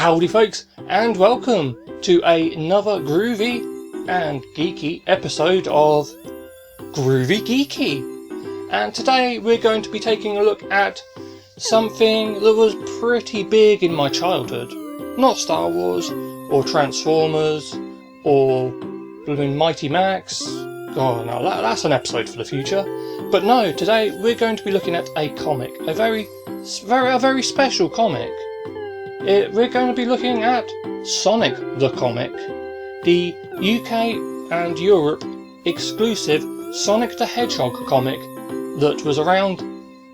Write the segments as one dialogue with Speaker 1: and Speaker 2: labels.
Speaker 1: Howdy folks, and welcome to another groovy and geeky episode of Groovy Geeky. And today we're going to be taking a look at something that was pretty big in my childhood. Not Star Wars, or Transformers, or blooming Mighty Max. God, no, that's an episode for the future. But no, today we're going to be looking at a comic, a very special comic. We're going to be looking at Sonic the Comic, the UK and Europe exclusive Sonic the Hedgehog comic that was around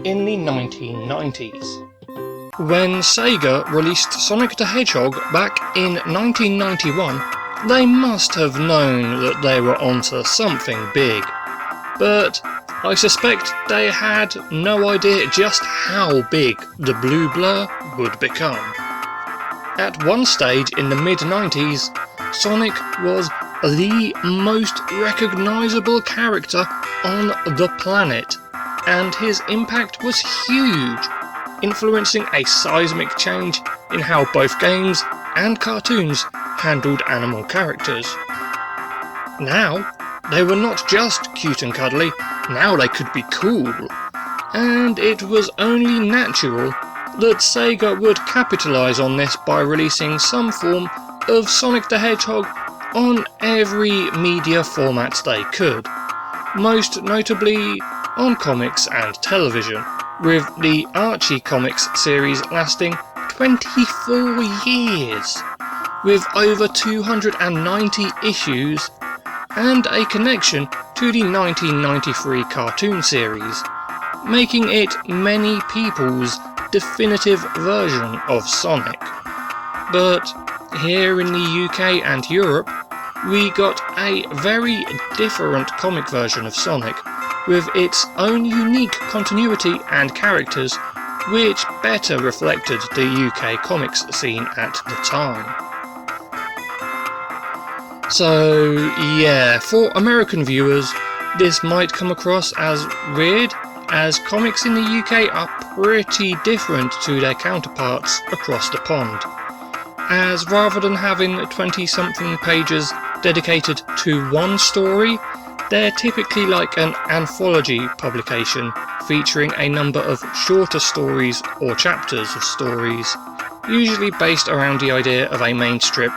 Speaker 1: in the 1990s. When Sega released Sonic the Hedgehog back in 1991, they must have known that they were onto something big, but I suspect they had no idea just how big the blue blur would become. At one stage in the mid-90s, Sonic was the most recognisable character on the planet, and his impact was huge, influencing a seismic change in how both games and cartoons handled animal characters. Now, they were not just cute and cuddly, now they could be cool, and it was only natural that Sega would capitalise on this by releasing some form of Sonic the Hedgehog on every media format they could, most notably on comics and television, with the Archie Comics series lasting 24 years, with over 290 issues, and a connection to the 1993 cartoon series, making it many people's definitive version of Sonic. But here in the UK and Europe, we got a very different comic version of Sonic, with its own unique continuity and characters, which better reflected the UK comics scene at the time. So yeah, for American viewers, this might come across as weird, as comics in the UK are pretty different to their counterparts across the pond, as rather than having 20-something pages dedicated to one story, they're typically like an anthology publication featuring a number of shorter stories or chapters of stories, usually based around the idea of a main strip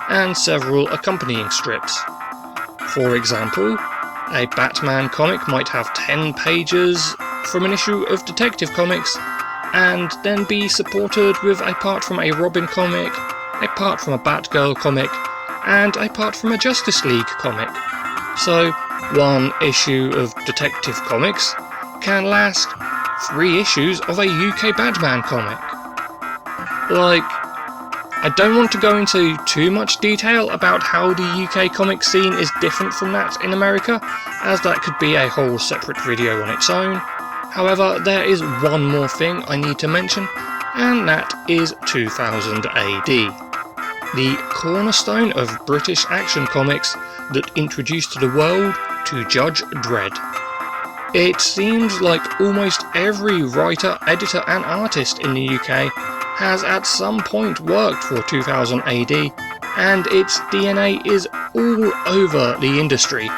Speaker 1: and several accompanying strips. For example, a Batman comic might have 10 pages from an issue of Detective Comics, and then be supported with a part from a Robin comic, a part from a Batgirl comic, and a part from a Justice League comic. So, one issue of Detective Comics can last 3 issues of a UK Batman comic. I don't want to go into too much detail about how the UK comic scene is different from that in America, as that could be a whole separate video on its own. However, there is one more thing I need to mention, and that is 2000 AD, the cornerstone of British action comics that introduced the world to Judge Dredd. It seems like almost every writer, editor and artist in the UK has at some point worked for 2000 AD, and its DNA is all over the industry,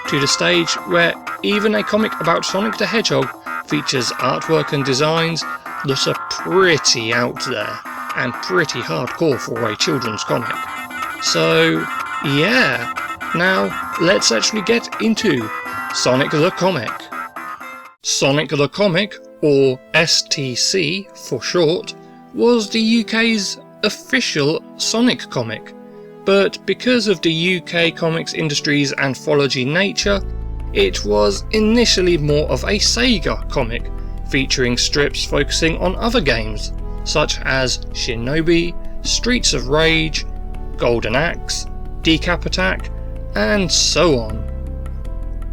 Speaker 1: to the stage where even a comic about Sonic the Hedgehog features artwork and designs that are pretty out there, and pretty hardcore for a children's comic. So yeah, now let's actually get into Sonic the Comic. Sonic the Comic, or STC for short, was the UK's official Sonic comic, but because of the UK comics industry's anthology nature, it was initially more of a Sega comic, featuring strips focusing on other games, such as Shinobi, Streets of Rage, Golden Axe, Decap Attack, and so on.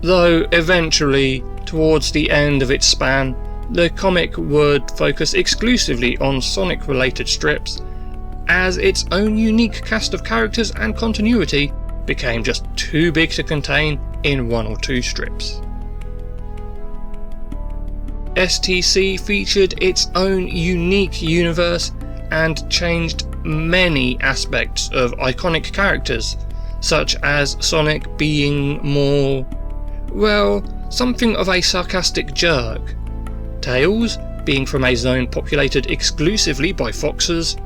Speaker 1: Though eventually, towards the end of its span, the comic would focus exclusively on Sonic-related strips, as its own unique cast of characters and continuity became just too big to contain in 1 or 2 strips. STC featured its own unique universe and changed many aspects of iconic characters, such as Sonic being more, well, something of a sarcastic jerk, Tails being from a zone populated exclusively by foxes,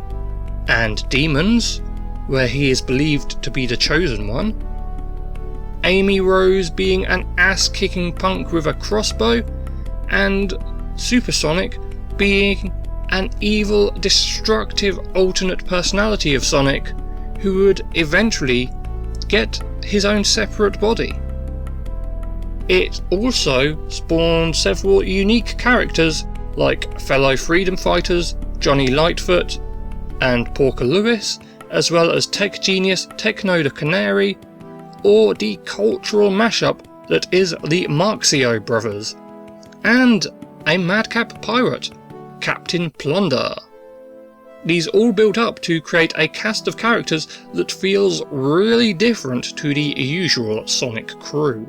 Speaker 1: and demons, where he is believed to be the chosen one, Amy Rose being an ass-kicking punk with a crossbow, and Super Sonic being an evil, destructive alternate personality of Sonic who would eventually get his own separate body. It also spawned several unique characters like fellow freedom fighters Johnny Lightfoot and Porker Lewis, as well as tech genius Techno the Canary, or the cultural mashup that is the Marxio brothers, and a madcap pirate, Captain Plunder. These all built up to create a cast of characters that feels really different to the usual Sonic crew.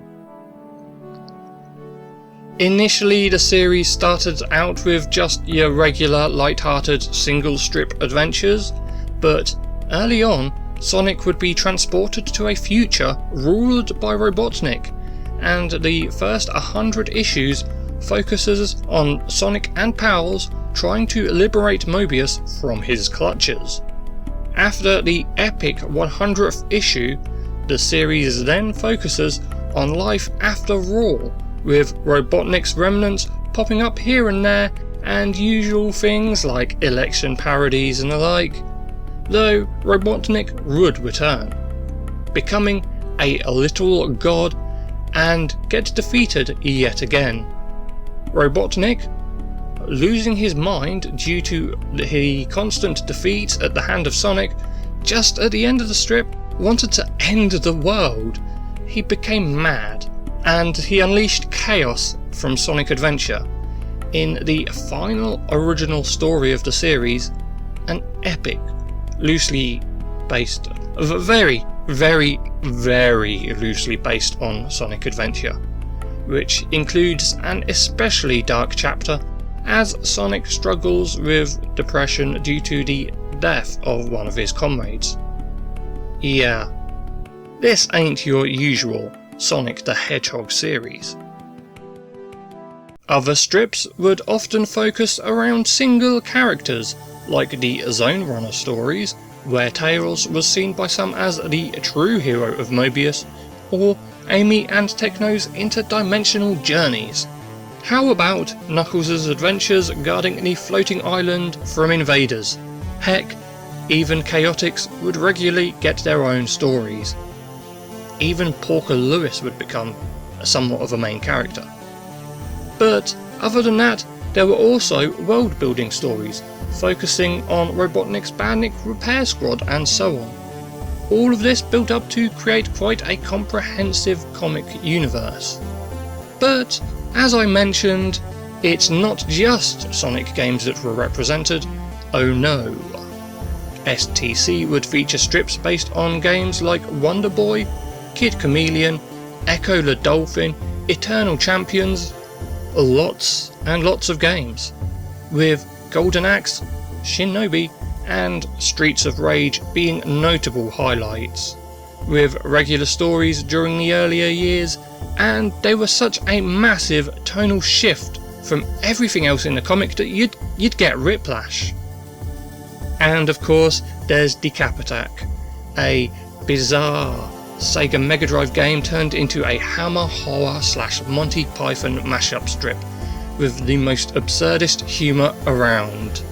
Speaker 1: Initially, the series started out with just your regular light-hearted single-strip adventures, but early on, Sonic would be transported to a future ruled by Robotnik, and the first 100 issues focuses on Sonic and pals trying to liberate Mobius from his clutches. After the epic 100th issue, the series then focuses on life after Raw, with Robotnik's remnants popping up here and there, and usual things like election parodies and the like, though Robotnik would return, becoming a little god and get defeated yet again. Robotnik, losing his mind due to the constant defeats at the hand of Sonic, just at the end of the strip wanted to end the world. He became mad, and he unleashed chaos from Sonic Adventure. In the final original story of the series, an epic, loosely based, very, very, very loosely based on Sonic Adventure, which includes an especially dark chapter as Sonic struggles with depression due to the death of one of his comrades. Yeah, this ain't your usual Sonic the Hedgehog series. Other strips would often focus around single characters, like the Zone Runner stories, where Tails was seen by some as the true hero of Mobius, or Amy and Techno's interdimensional journeys. How about Knuckles' adventures guarding the floating island from invaders? Heck, even Chaotix would regularly get their own stories. Even Porker Lewis would become somewhat of a main character. But other than that, there were also world-building stories, focusing on Robotnik's Bandit Repair Squad and so on. All of this built up to create quite a comprehensive comic universe. But, as I mentioned, it's not just Sonic games that were represented, oh no. STC would feature strips based on games like Wonder Boy, Kid Chameleon, Echo the Dolphin, Eternal Champions, lots and lots of games, with Golden Axe, Shinobi, and Streets of Rage being notable highlights, with regular stories during the earlier years, and they were such a massive tonal shift from everything else in the comic that you'd get whiplash. And of course, there's Decapitak, a bizarre Sega Mega Drive game turned into a Hammer Horror / Monty Python mashup strip, with the most absurdist humour around.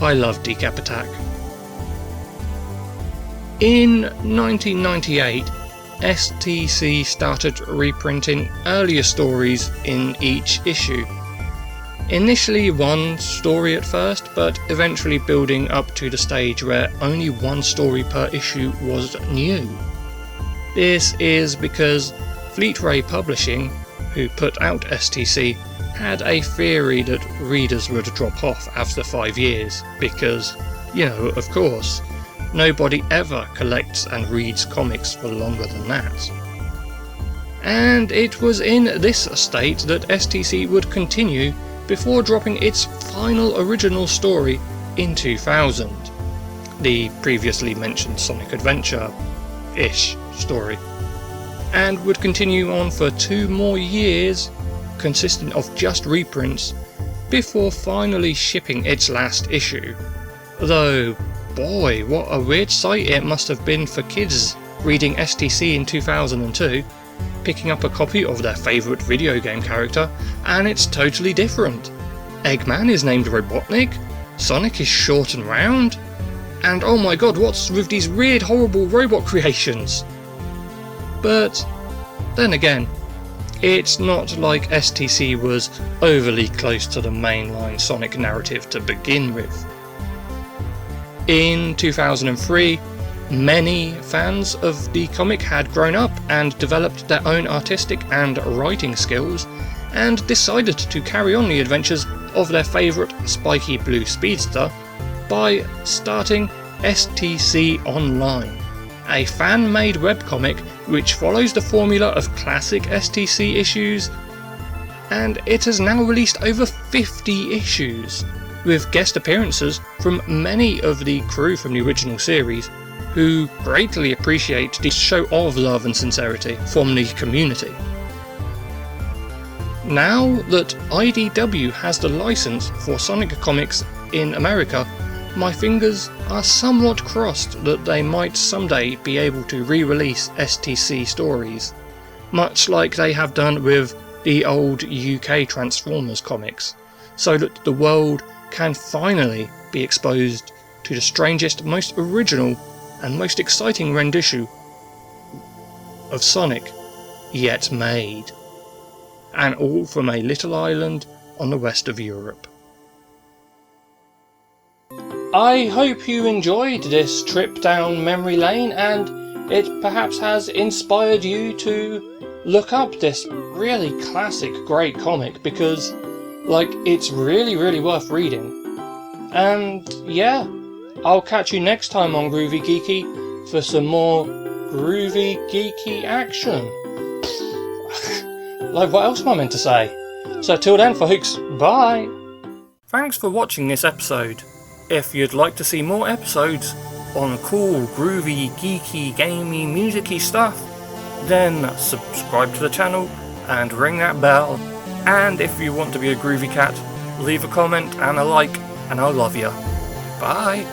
Speaker 1: I love Decapitak. In 1998, STC started reprinting earlier stories in each issue. Initially one story at first, but eventually building up to the stage where only one story per issue was new. This is because Fleet Ray Publishing, who put out STC, had a theory that readers would drop off after 5 years, because, of course, nobody ever collects and reads comics for longer than that. And it was in this state that STC would continue before dropping its final original story in 2000, the previously mentioned Sonic Adventure-ish story, and would continue on for 2 more years, consisting of just reprints, before finally shipping its last issue. Though, boy, what a weird sight it must have been for kids reading STC in 2002, picking up a copy of their favourite video game character, and it's totally different. Eggman is named Robotnik, Sonic is short and round, and oh my god, what's with these weird horrible robot creations? But then again, it's not like STC was overly close to the mainline Sonic narrative to begin with. In 2003, many fans of the comic had grown up and developed their own artistic and writing skills, and decided to carry on the adventures of their favourite spiky blue speedster by starting STC Online, a fan-made webcomic which follows the formula of classic STC issues, and it has now released over 50 issues, with guest appearances from many of the crew from the original series, who greatly appreciate the show of love and sincerity from the community. Now that IDW has the license for Sonic comics in America, my fingers are somewhat crossed that they might someday be able to re-release STC stories, much like they have done with the old UK Transformers comics, so that the world can finally be exposed to the strangest, most original and most exciting rendition of Sonic yet made. And all from a little island on the west of Europe. I hope you enjoyed this trip down memory lane, and it perhaps has inspired you to look up this really classic great comic, because it's really worth reading. And yeah, I'll catch you next time on Groovy Geeky for some more groovy geeky action. What else am I meant to say? So till then folks, bye! Thanks for watching this episode. If you'd like to see more episodes on cool, groovy, geeky, gamey, musicy stuff, then subscribe to the channel and ring that bell. And if you want to be a groovy cat, leave a comment and a like, and I'll love you. Bye!